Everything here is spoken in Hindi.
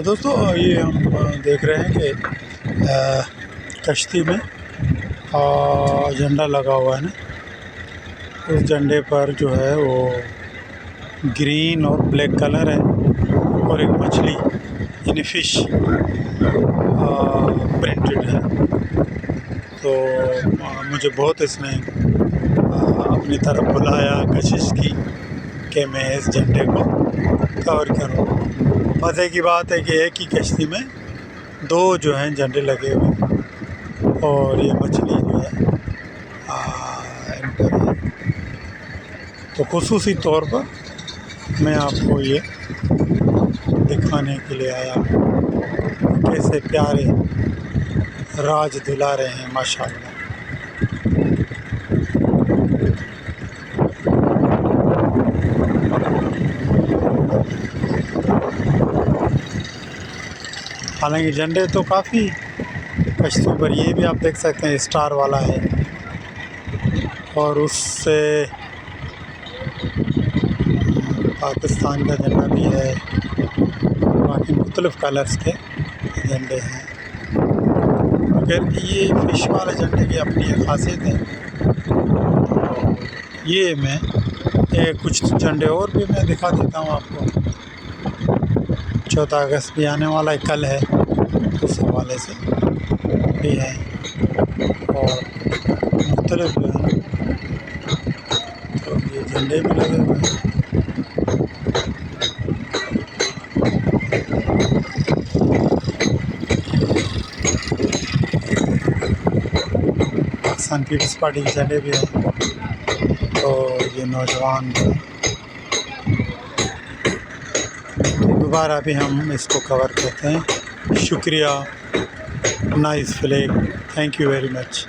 दोस्तों ये हम देख रहे हैं कि कश्ती में झंडा लगा हुआ है ना। उस झंडे पर जो है वो ग्रीन और ब्लैक कलर है और एक मछली यानी फ़िश प्रिंटेड है। तो मुझे बहुत इसने अपनी तरफ बुलाया, कोशिश की कि मैं इस झंडे को कवर करूं। मज़े की बात है कि एक ही कश्ती में दो जो हैं झंडे लगे हुए हैं और ये मछली जो है इन पर है। तो खुसूसी तौर पर मैं आपको ये दिखाने के लिए आया हूँ कैसे प्यारे राज दिला रहे हैं माशाअल्लाह। हालांकि झंडे तो काफ़ी कश्तियों पर, ये भी आप देख सकते हैं स्टार वाला है और उससे पाकिस्तान का झंडा भी है। बाकी मुख्तलिफ़ कलर्स के झंडे हैं, मगर ये फ़िश वाले झंडे की अपनी एक ख़ासियत है। ये मैं कुछ झंडे और भी मैं दिखा देता हूँ आपको। 14 अगस्त भी आने वाला है, कल है, उस हवाले से भी है और मुख्तलिफ जो है तो ये झंडे भी लगे हुए हैं। पाकिस्तान पीपल्स पार्टी के झंडे भी हैं। तो ये नौजवान जो दोबारा भी हम इसको कवर करते हैं। शुक्रिया, nice flag, thank you very much.